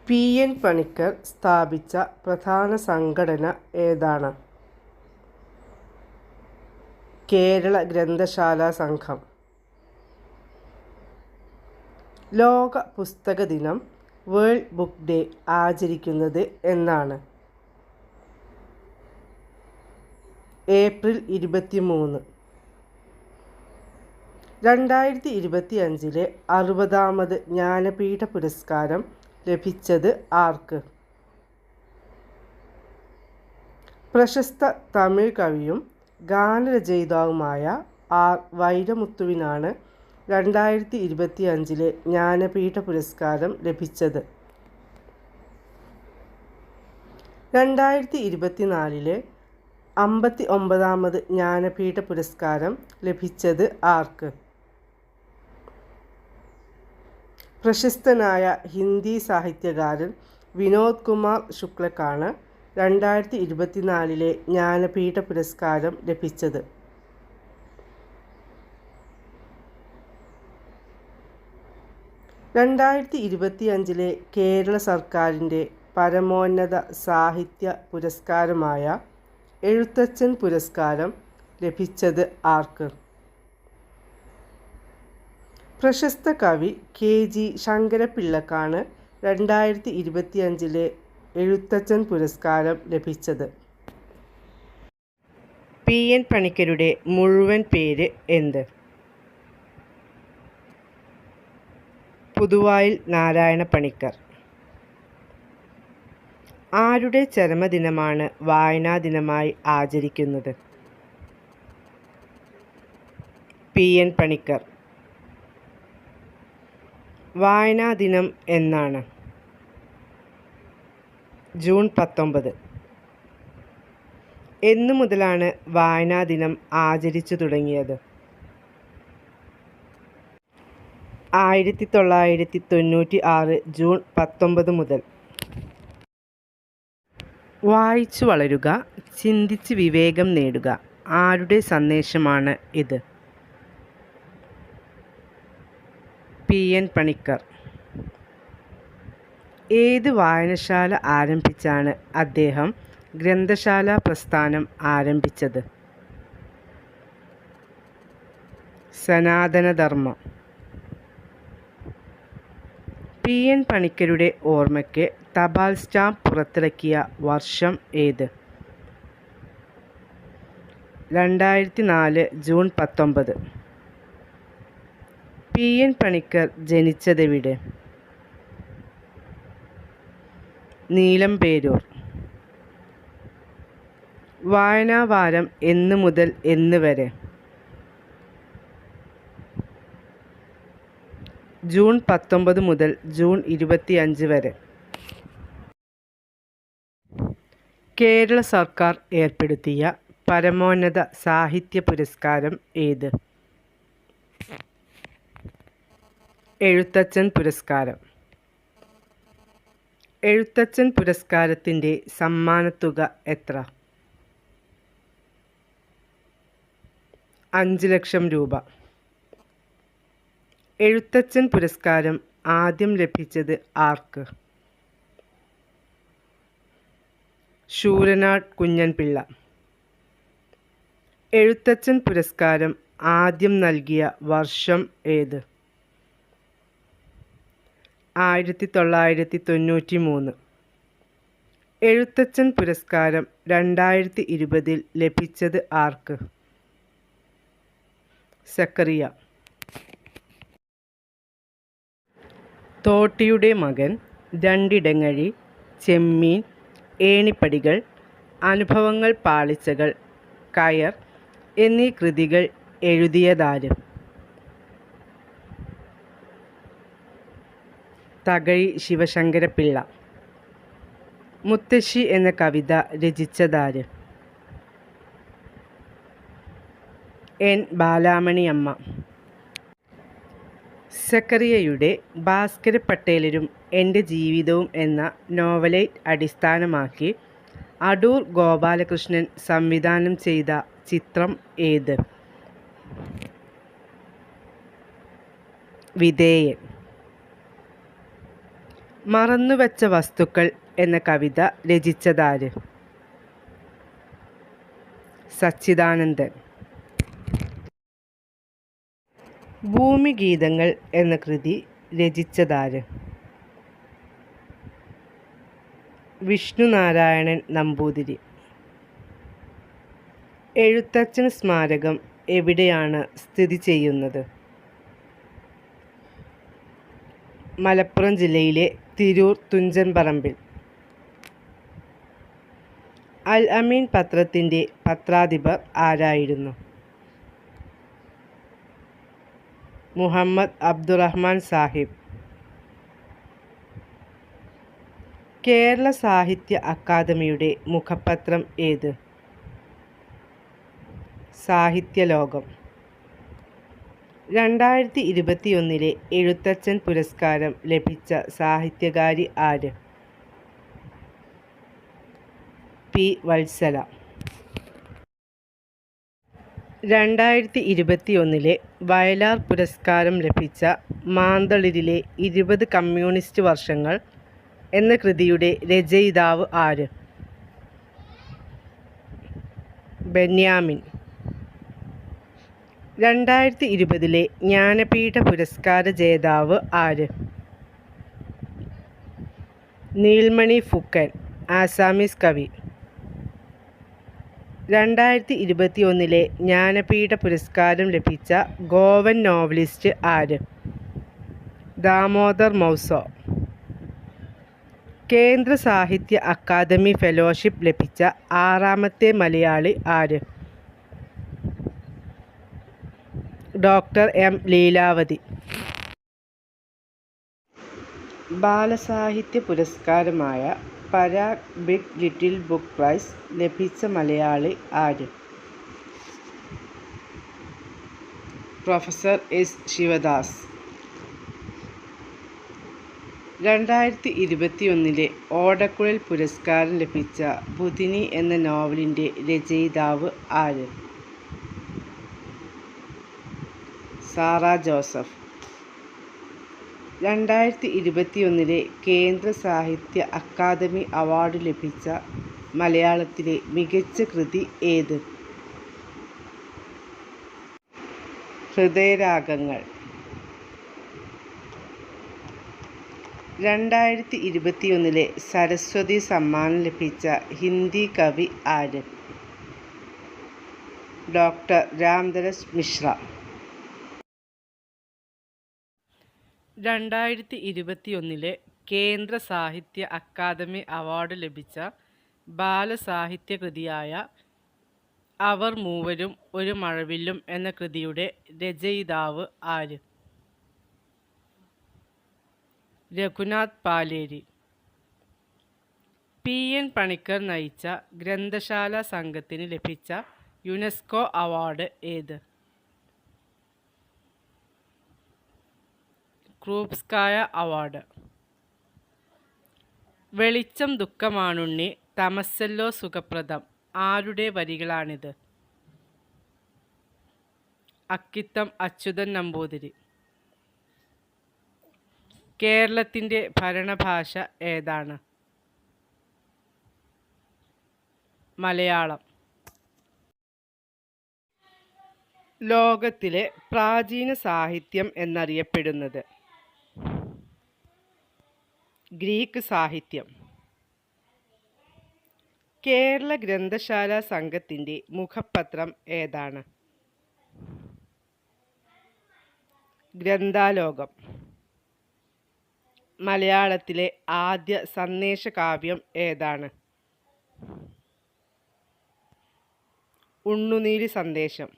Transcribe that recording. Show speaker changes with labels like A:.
A: P N Panicker സ്ഥാപിച്ച പ്രധാന സംഘടന ഏതാണ്? കേരള ഗ്രന്ഥശാലാ സംഘം. ലോക പുസ്തക ദിനം വേൾഡ് ബുക്ക് ഡേ ആചരിക്കുന്നത് എന്നാണ്? ഏപ്രിൽ 23. 2025 60ാമത് ജ്ഞാനപീഠ പുരസ്കാരം ലഭിച്ചത് ആർക്ക്? പ്രശസ്ത തമിഴ് കവിയും ഗാനരചയിതാവുമായ ആർ വൈരമുത്തുവിനാണ് 2025 ജ്ഞാനപീഠ പുരസ്കാരം ലഭിച്ചത്. 2024 59ാമത് ജ്ഞാനപീഠ പുരസ്കാരം ലഭിച്ചത് ആർക്ക്? പ്രശസ്തനായ ഹിന്ദി സാഹിത്യകാരൻ വിനോദ് കുമാർ ശുക്ലക്കാണ് 2024 ജ്ഞാനപീഠ പുരസ്കാരം ലഭിച്ചത്. (2025) കേരള സർക്കാരിൻ്റെ പരമോന്നത സാഹിത്യ പുരസ്കാരമായ എഴുത്തച്ഛൻ പുരസ്കാരം ലഭിച്ചത് ആർക്ക്? പ്രശസ്ത കവി കെ ജി ശങ്കരപ്പിള്ളക്കാണ് 2025 എഴുത്തച്ഛൻ പുരസ്കാരം ലഭിച്ചത്. പി എൻ പണിക്കരുടെ മുഴുവൻ പേര് എന്ത്? പുതുവായിൽ നാരായണ പണിക്കർ. ആരുടെ ചരമദിനമാണ് വായനാ ദിനമായി ആചരിക്കുന്നത്? P N Panicker. വായനാ ദിനം എന്നാണ്? ജൂൺ 19. എന്നു മുതലാണ് വായനാ ദിനം ആചരിച്ചു തുടങ്ങിയത്? 1996 ജൂൺ 19 മുതൽ. വായിച്ചു വളരുക, ചിന്തിച്ച് വിവേകം നേടുക. ആരുടെ സന്ദേശമാണ് ഇത്? P N Panicker. ഏത് വായനശാല ആരംഭിച്ചാണ് അദ്ദേഹം ഗ്രന്ഥശാല പ്രസ്ഥാനം ആരംഭിച്ചത്? സനാതനധർമ്മ. പി എൻ പണിക്കരുടെ ഓർമ്മയ്ക്ക് തപാൽ സ്റ്റാമ്പ് പുറത്തിറക്കിയ വർഷം ഏത്? 2004 ജൂൺ 19. പി എൻ പണിക്കർ ജനിച്ചതെവിടെ? നീലംപേരൂർ. വായനാവാരം എന്ന് മുതൽ എന്ന് വരെ? ജൂൺ 19 മുതൽ ജൂൺ 25 വരെ. കേരള സർക്കാർ ഏർപ്പെടുത്തിയ പരമോന്നത സാഹിത്യ പുരസ്കാരം ഏത്? എഴുത്തച്ഛൻ പുരസ്കാരം. എഴുത്തച്ഛൻ പുരസ്കാരത്തിൻ്റെ സമ്മാനത്തുക എത്ര? 5 ലക്ഷം രൂപ. എഴുത്തച്ഛൻ പുരസ്കാരം ആദ്യം ലഭിച്ചത് ആർക്ക്? ശൂരനാട് കുഞ്ഞൻപിള്ള. എഴുത്തച്ഛൻ പുരസ്കാരം ആദ്യം നൽകിയ വർഷം ഏത്? 1993. എഴുത്തച്ഛൻ പുരസ്കാരം 2020 ലഭിച്ചത് ആർക്ക്? സക്കറിയ. തോട്ടിയുടെ മകൻ, രണ്ടിടങ്ങഴി, ചെമ്മീൻ, ഏണിപ്പടികൾ, അനുഭവങ്ങൾ പാളിച്ചകൾ, കയർ എന്നീ കൃതികൾ എഴുതിയതാര്? തകഴി ശിവശങ്കരപ്പിള്ള. മുത്തശ്ശി എന്ന കവിത രചിച്ചതാര്? എൻ ബാലാമണിയമ്മ. സക്കറിയയുടെ ഭാസ്കര പട്ടേലരും എൻ്റെ ജീവിതവും എന്ന നോവലൈറ്റ് അടിസ്ഥാനമാക്കി അടൂർ ഗോപാലകൃഷ്ണൻ സംവിധാനം ചെയ്ത ചിത്രം ഏത്? വിധേയൻ. മറന്നുവെച്ച വസ്തുക്കൾ എന്ന കവിത രചിച്ചതാര്? സച്ചിദാനന്ദൻ. ഭൂമിഗീതങ്ങൾ എന്ന കൃതി രചിച്ചതാര്? വിഷ്ണുനാരായണൻ നമ്പൂതിരി. എഴുത്തച്ഛൻ സ്മാരകം എവിടെയാണ് സ്ഥിതി ചെയ്യുന്നത്? മലപ്പുറം ജില്ലയിലെ തിരൂർ തുഞ്ചൻപറമ്പിൽ. അൽ അമീൻ പത്രത്തിൻ്റെ പത്രാധിപർ ആരായിരുന്നു? മുഹമ്മദ് അബ്ദുറഹ്മാൻ സാഹിബ്. കേരള സാഹിത്യ അക്കാദമിയുടെ മുഖപത്രം ഏത്? സാഹിത്യലോകം. 2021 എഴുത്തച്ഛൻ പുരസ്കാരം ലഭിച്ച സാഹിത്യകാരി ആര്? പി. വത്സല. 2021 വയലാർ പുരസ്കാരം ലഭിച്ച മാന്തളിരിലെ 20 കമ്മ്യൂണിസ്റ്റ് വർഷങ്ങൾ എന്ന കൃതിയുടെ രചയിതാവ് ആര്? ബെന്യാമിൻ. 2020 ജ്ഞാനപീഠ പുരസ്കാര ജേതാവ് ആര്? നീൽമണി ഫുക്കൻ, ആസാമീസ് കവി. 2021 ജ്ഞാനപീഠ പുരസ്കാരം ലഭിച്ച ഗോവൻ നോവലിസ്റ്റ് ആര്? ദാമോദർ മൗസോ. കേന്ദ്ര സാഹിത്യ അക്കാദമി ഫെലോഷിപ്പ് ലഭിച്ച 6ാമത്തെ മലയാളി ആര്? Doctor M. ലീലാവതി. ബാലസാഹിത്യ പുരസ്കാരമായ Parag big little book prize ലഭിച്ച മലയാളി ആര്? Professor S. ശിവദാസ്. 2021 ഓടക്കുഴൽ പുരസ്കാരം ലഭിച്ച ബുധിനി എന്ന നോവലിൻ്റെ രചയിതാവ് ആര്? Sara Joseph. 2021 കേന്ദ്ര സാഹിത്യ അക്കാദമി അവാർഡ് ലഭിച്ച മലയാളത്തിലെ മികച്ച കൃതി ഏത്? ഹൃദയരാഗങ്ങൾ. 2021 സരസ്വതി സമ്മാനം ലഭിച്ച ഹിന്ദി കവി ആര്? ഡോക്ടർ രാംദരസ് മിശ്ര. 2021 കേന്ദ്ര സാഹിത്യ അക്കാദമി അവാർഡ് ലഭിച്ച ബാലസാഹിത്യ കൃതിയായ അവർ മൂവരും ഒരു മഴവില്ലും എന്ന കൃതിയുടെ രചയിതാവ് ആര്? രഘുനാഥ് പാലേരി. പി. എൻ. പണിക്കർ നയിച്ച ഗ്രന്ഥശാല സംഘത്തിന് ലഭിച്ച യുനെസ്കോ അവാർഡ് ഏത്? ക്രൂപ്സ്കായ അവാർഡ്. വെളിച്ചം ദുഃഖമാണുണ്ണി, തമസ്സല്ലോ സുഖപ്രദം ആരുടെ വരികളാണിത്? അക്കിത്തം അച്യുതൻ നമ്പൂതിരി. കേരളത്തിൻ്റെ ഭരണഭാഷ ഏതാണ്? മലയാളം. ലോകത്തിലെ പ്രാചീന സാഹിത്യം എന്നറിയപ്പെടുന്നത്? ഗ്രീക്ക് സാഹിത്യം. കേരള ഗ്രന്ഥശാല സംഘത്തിൻ്റെ മുഖപത്രം ഏതാണ്? ഗ്രന്ഥാലോകം. മലയാളത്തിലെ ആദ്യ സന്ദേശകാവ്യം ഏതാണ്? ഉണ്ണുനീലി സന്ദേശം.